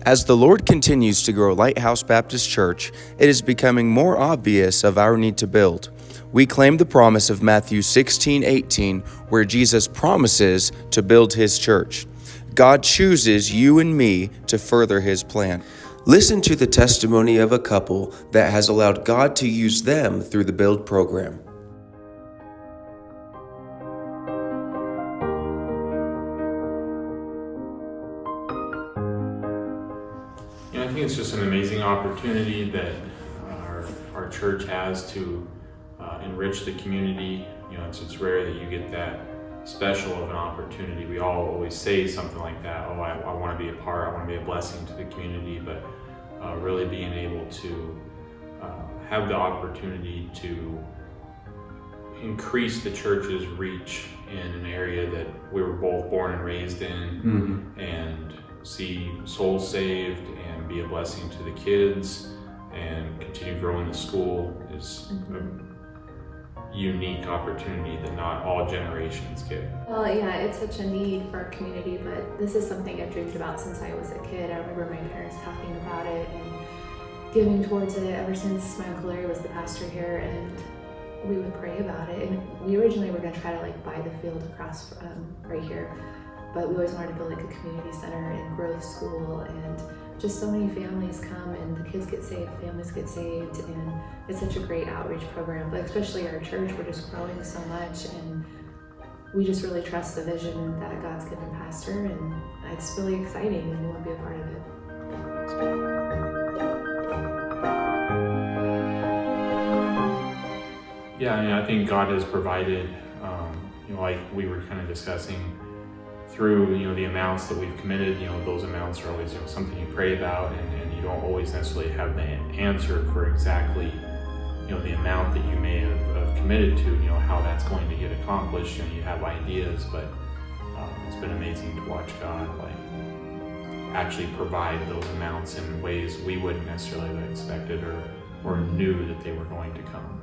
As the Lord continues to grow Lighthouse Baptist Church, it is becoming more obvious of our need to build. We claim the promise of Matthew 16:18, where Jesus promises to build his church. God chooses you and me to further his plan. Listen to the testimony of a couple that has allowed God to use them through the Build program. I think it's just an amazing opportunity that our church has to enrich the community. It's rare that you get that special of an opportunity. We all always say something like that, I want to be a part, I want to be a blessing to the community, but really being able to have the opportunity to increase the church's reach in an area that we were both born and raised in, and see souls saved and be a blessing to the kids and continue growing the school is a unique opportunity that not all generations get. Well, yeah, it's such a need for our community, but this is something I've dreamed about since I was a kid. I remember my parents talking about it and giving towards it ever since my Uncle Larry was the pastor here, and we would pray about it. And we originally were going to try to buy the field across right here, but we always wanted to build a community center and grow the school, and just so many families come and the kids get saved, families get saved, and it's such a great outreach program. But especially our church, we're just growing so much, and we just really trust the vision that God's given Pastor, and it's really exciting, and we want to be a part of it. Yeah, I think God has provided, like we were kind of discussing, through the amounts that we've committed. Those amounts are always something you pray about, and you don't always necessarily have the answer for exactly the amount that you may have committed to, how that's going to get accomplished. You have ideas, but it's been amazing to watch God actually provide those amounts in ways we wouldn't necessarily have expected or knew that they were going to come.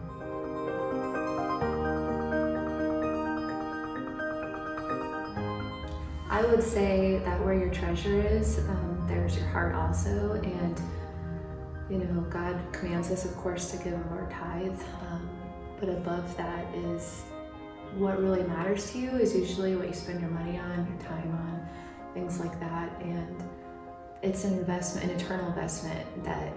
I would say that where your treasure is, there's your heart also. And, God commands us, of course, to give him our tithe. But above that is what really matters to you is usually what you spend your money on, your time on, things like that. And it's an investment, an eternal investment that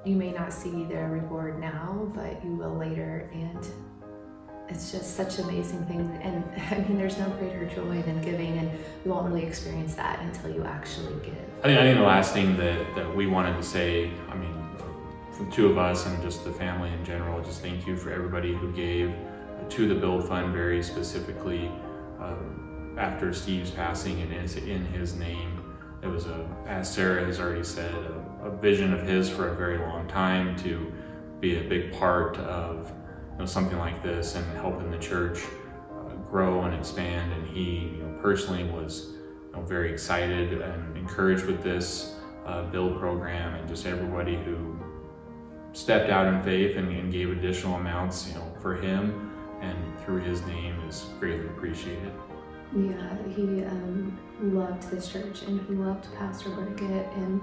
you may not see their reward now, but you will later. And it's just such an amazing thing, and there's no greater joy than giving, and you won't really experience that until you actually give. I think the last thing that we wanted to say, from the two of us and just the family in general, just thank you for everybody who gave to the Build Fund, very specifically after Steve's passing, and in his name. It was, as Sarah has already said, a vision of his for a very long time to be a big part of something like this and helping the church grow and expand. And he personally was very excited and encouraged with this Build program, and just everybody who stepped out in faith and gave additional amounts for him and through his name is greatly appreciated. Yeah, he loved this church, and he loved Pastor Burkett, and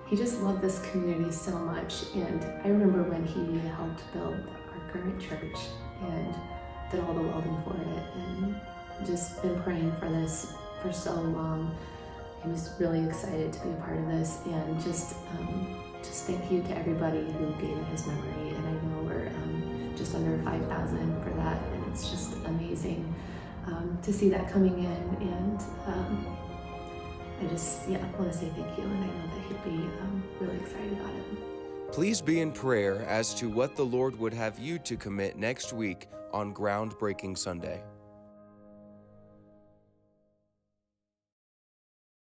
he just loved this community so much. And I remember when he helped build our current church and did all the welding for it, and just been praying for this for so long. He was really excited to be a part of this, and just thank you to everybody who gave in his memory. And I know we're just under 5,000 for that, and it's just amazing to see that coming in. And I just want to say thank you, and I know that he'd be really excited about it. Please be in prayer as to what the Lord would have you to commit next week on Groundbreaking Sunday.